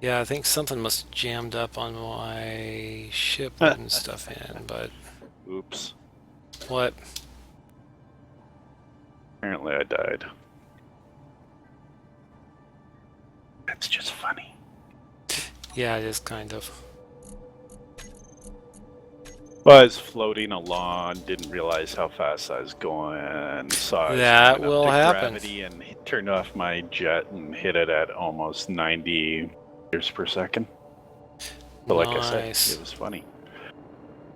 Yeah, I think something must have jammed up on my ship loading stuff in, but Oops. what? Apparently I died. That's just funny. Yeah, it is kind of. Well, I was floating along, didn't realize how fast I was going, saw I was That coming up will to happen. gravity and turned off my jet and hit it at almost 90 meters per second. But like I said, Nice. it was funny.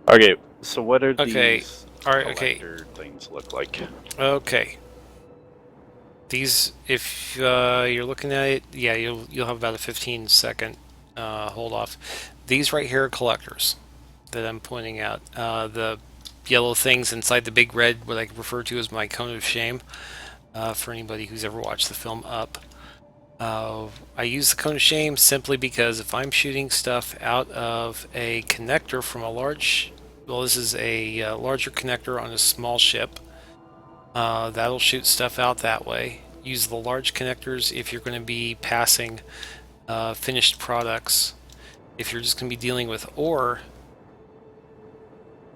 Okay, so what are Okay. these Alright, okay. collector things look like? Okay. These, if you're looking at it, yeah, you'll have about a 15-second hold off. These right here are collectors that I'm pointing out. The yellow things inside the big red, what I refer to as my cone of shame, for anybody who's ever watched the film Up. I use the cone of shame simply because if I'm shooting stuff out of a connector from a large, well, this is a larger connector on a small ship, that'll shoot stuff out that way. Use the large connectors if you're going to be passing finished products. If you're just going to be dealing with ore,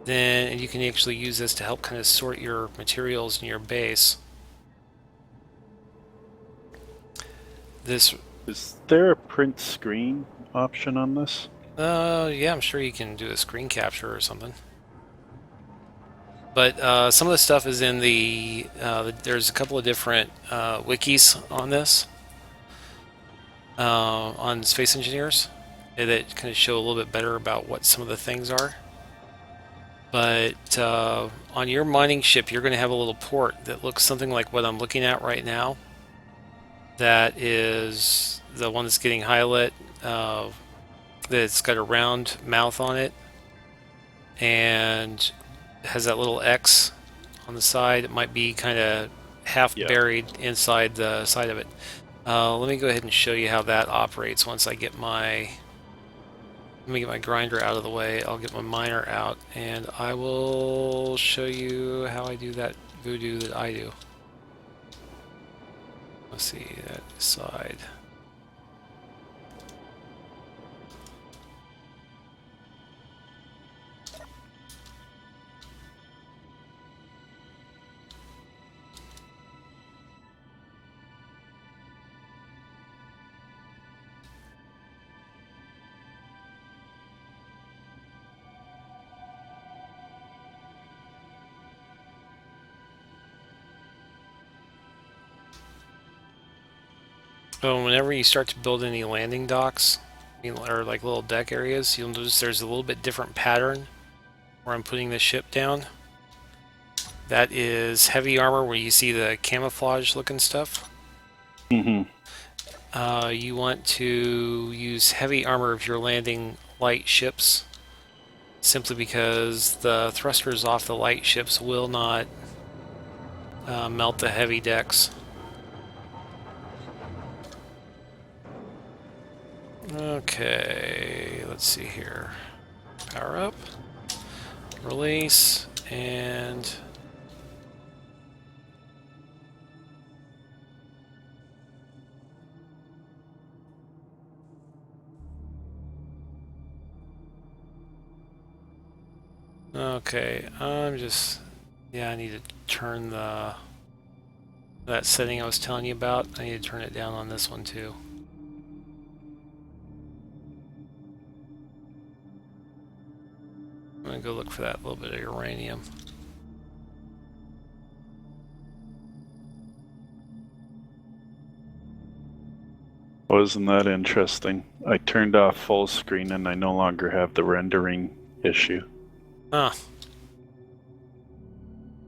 then you can actually use this to help kind of sort your materials in your base. This, Is there a print screen option on this? yeah, I'm sure you can do a screen capture or something. But some of the stuff is in there's a couple of different wikis on this, on Space Engineers, that kind of show a little bit better about what some of the things are. But on your mining ship, you're going to have a little port that looks something like what I'm looking at right now. That is the one that's getting highlight. That's got a round mouth on it, and has that little X on the side. It might be kind of half Yeah. buried inside the side of it. Let me go ahead and show you how that operates once I get my... Let me get my grinder out of the way. I'll get my miner out, and I will show you how I do that voodoo that I do. Let's see, that side. So whenever you start to build any landing docks, or like little deck areas, you'll notice there's a little bit different pattern where I'm putting the ship down. That is heavy armor where you see the camouflage looking stuff. Mm-hmm. You want to use heavy armor if you're landing light ships, simply because the thrusters off the light ships will not melt the heavy decks. Okay, let's see here. Power up, release, and okay, yeah, I need to turn that setting I was telling you about. I need to turn it down on this one too. I'm gonna go look for that little bit of uranium. Wasn't that interesting? I turned off full screen and I no longer have the rendering issue. Huh.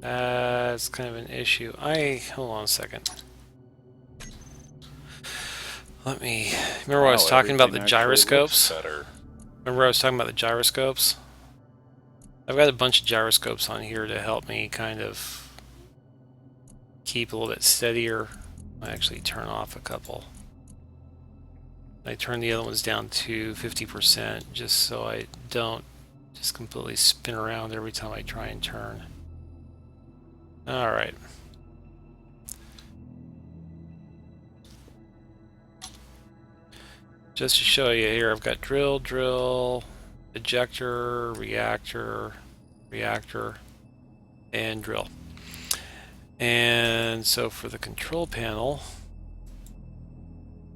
That's kind of an issue. Hold on a second. Remember what I was Wow, talking about the everything actually looks gyroscopes? better. Remember I was talking about the gyroscopes? I've got a bunch of gyroscopes on here to help me kind of keep a little bit steadier. I actually turn off a couple. I turn the other ones down to 50% just so I don't just completely spin around every time I try and turn. Alright. Just to show you here, I've got drill, drill, ejector, reactor, reactor, and drill. And so for the control panel,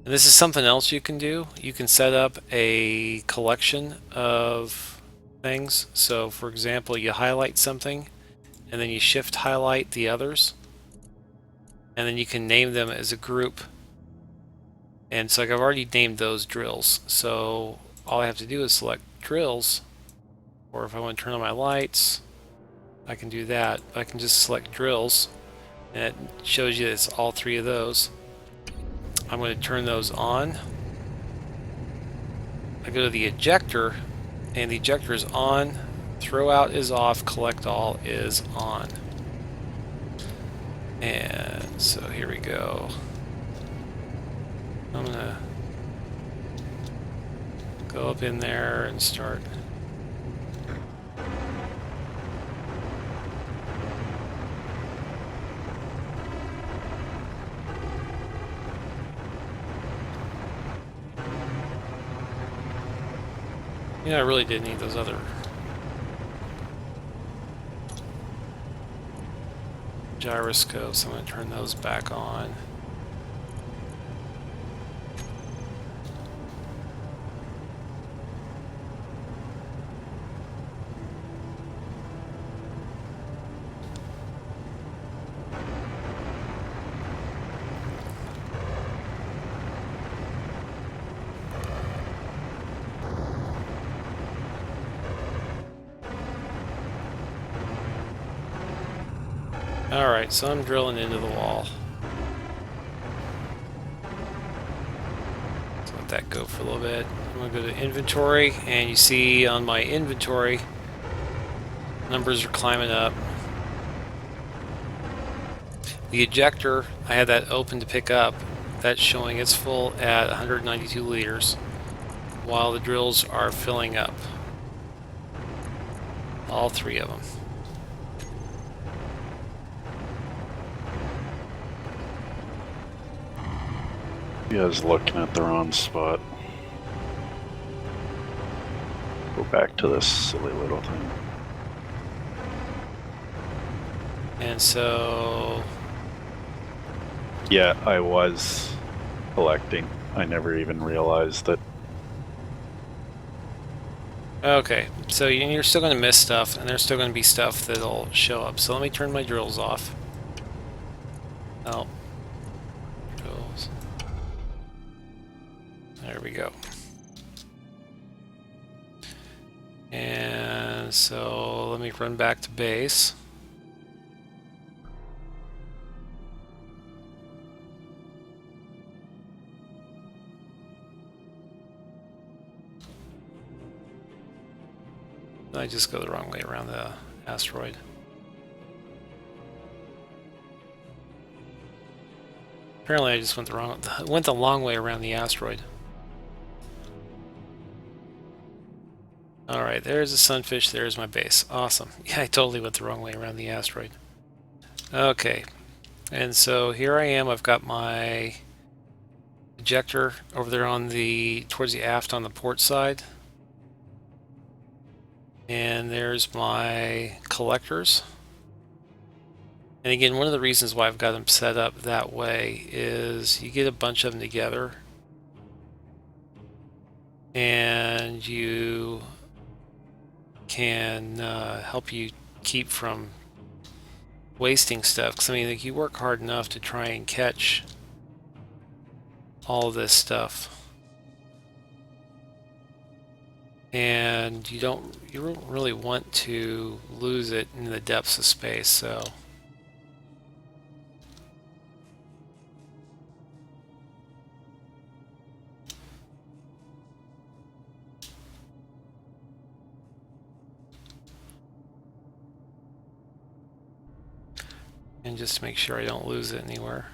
and this is something else you can do. You can set up a collection of things. So for example, you highlight something and then you shift highlight the others, and then you can name them as a group. And so like I've already named those drills. So all I have to do is select drills, or if I want to turn on my lights, I can do that. I can just select drills and it shows you it's all three of those. I'm going to turn those on. I go to the ejector, and the ejector is on, throw out is off, collect all is on. And so here we go. I'm going to go up in there and start. You know, I really did need those other gyroscopes. I'm going to turn those back on. Alright, so I'm drilling into the wall. So let that go for a little bit. I'm going to go to inventory, and you see on my inventory, numbers are climbing up. The ejector, I had that open to pick up. That's showing it's full at 192 liters, while the drills are filling up. All three of them. You guys looking at the wrong spot. Go back to this silly little thing. And so... Yeah, I was collecting. I never even realized that. Okay, so you're still going to miss stuff, and there's still going to be stuff that'll show up. So let me turn my drills off. Oh. Drills. There we go. And so let me run back to base. I just go the wrong way around the asteroid. Apparently I just went the long way around the asteroid. Alright, there's the sunfish, there's my base. Awesome. Yeah, I totally went the wrong way around the asteroid. Okay, and so here I am, I've got my ejector over there on towards the aft on the port side. And there's my collectors. And again, one of the reasons why I've got them set up that way is you get a bunch of them together and you can help you keep from wasting stuff. Because I mean, like, you work hard enough to try and catch all of this stuff. And you don't really want to lose it in the depths of space, so and just to make sure I don't lose it anywhere.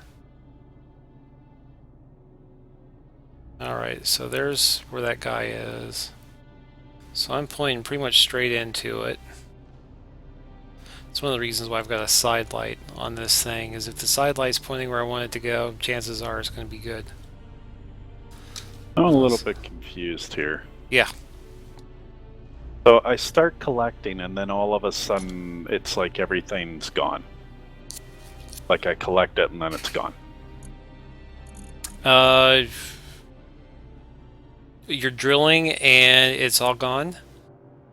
Alright, so there's where that guy is. So I'm pointing pretty much straight into it. It's one of the reasons why I've got a side light on this thing, is if the side light's pointing where I want it to go, chances are it's going to be good. I'm a little bit confused here. Yeah. So I start collecting, and then all of a sudden, it's like everything's gone. Like I collect it, and then it's gone. You're drilling and it's all gone.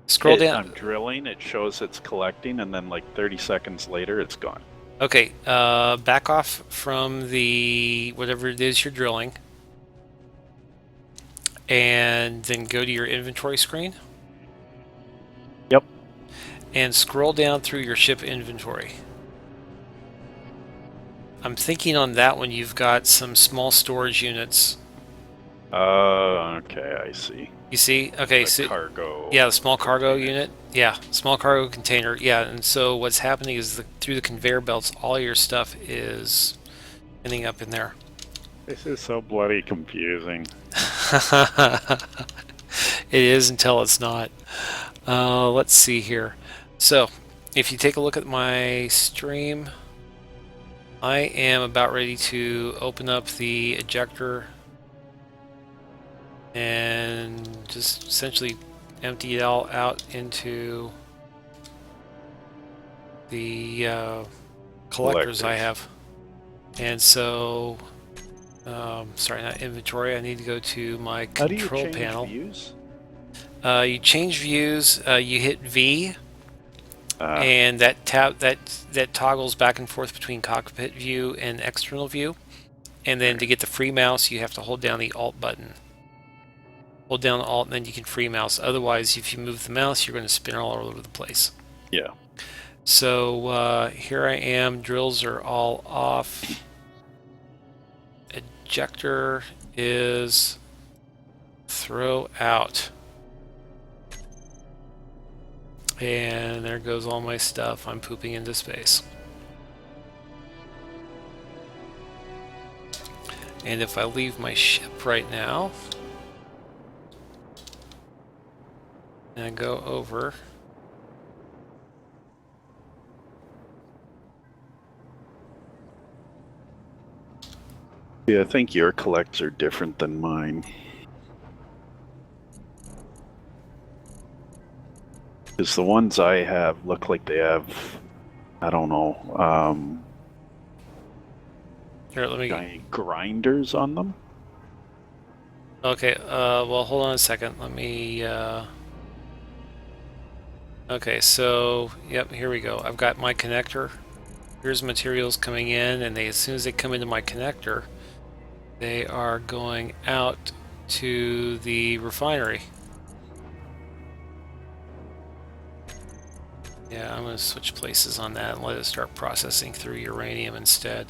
Scroll down. I'm drilling, it shows it's collecting, and then like 30 seconds later, it's gone. Okay, back off from the whatever it is you're drilling, and then go to your inventory screen. Yep. And scroll down through your ship inventory. I'm thinking on that one you've got some small storage units. Okay, I see. You see? Okay, The so cargo. yeah, the small cargo container. unit. Yeah, small cargo container. Yeah, and so what's happening is through the conveyor belts, all your stuff is ending up in there. This is so bloody confusing. It is until it's not. Let's see here. So, if you take a look at my stream, I am about ready to open up the ejector and just essentially empty it all out into the collectors I have. And so, sorry, not inventory. I need to go to my control panel. Views? You change views. You hit V, and that toggles back and forth between cockpit view and external view. And then to get the free mouse, you have to hold down the Alt button. Hold down Alt, and then you can free mouse. Otherwise, if you move the mouse, you're going to spin all over the place. Yeah. So here I am. Drills are all off. Ejector is throw out. And there goes all my stuff. I'm pooping into space. And if I leave my ship right now, and I go over, Yeah, I think your collects are different than mine. Because the ones I have look like they have, I don't know, here, let me. giant grinders on them. Okay, well, hold on a second. Let me. Okay, so, yep, here we go. I've got my connector. Here's materials coming in, and as soon as they come into my connector, they are going out to the refinery. Yeah, I'm going to switch places on that and let it start processing through uranium instead.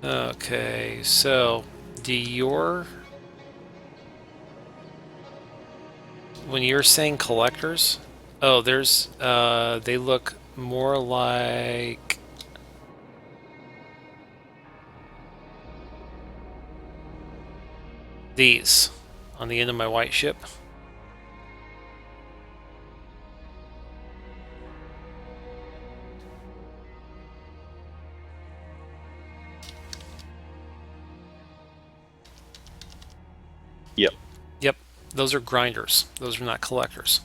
Okay, so when you're saying collectors, oh, there's they look more like these on the end of my white ship. Yep. Yep, those are grinders. Those are not collectors.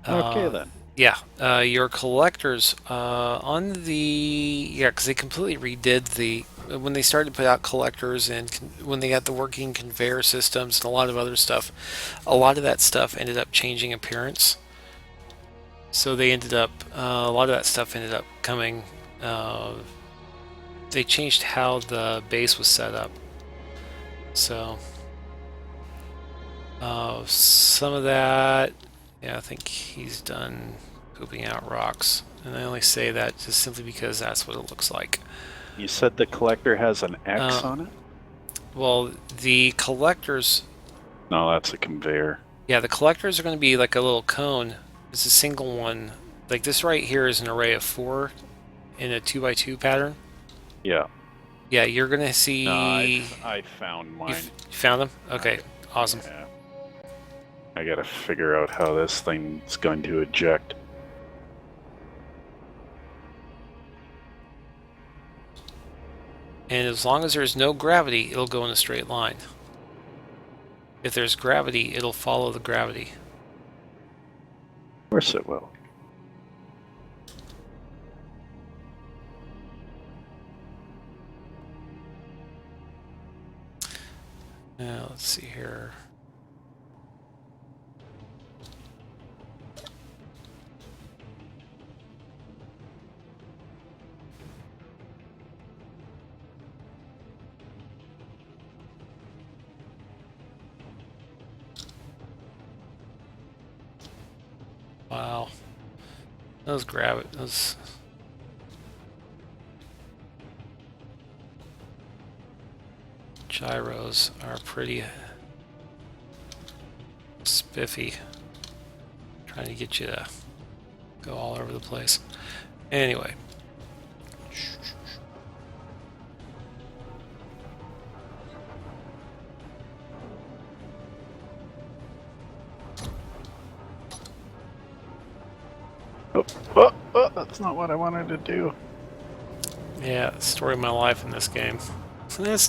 Okay then. Yeah, your collectors on the because they completely redid when they started to put out collectors and when they got the working conveyor systems and a lot of other stuff. A lot of that stuff ended up changing appearance. So they ended up a lot of that stuff ended up coming. They changed how the base was set up. So some of that. Yeah, I think he's done pooping out rocks. And I only say that just simply because that's what it looks like. You said the collector has an X on it? Well, the collectors... No, that's a conveyor. Yeah, the collectors are going to be like a little cone. It's a single one. Like this right here is an array of 4 in a 2x2 pattern. Yeah. Yeah, you're going to see... No, I found mine. You found them? Okay, awesome. Yeah. I gotta figure out how this thing's going to eject. And as long as there's no gravity, it'll go in a straight line. If there's gravity, it'll follow the gravity. Of course it will. Now, let's see here. Wow. Those gyros are pretty spiffy. Trying to get you to go all over the place. Anyway. Oh, that's not what I wanted to do. Yeah, story of my life in this game. That's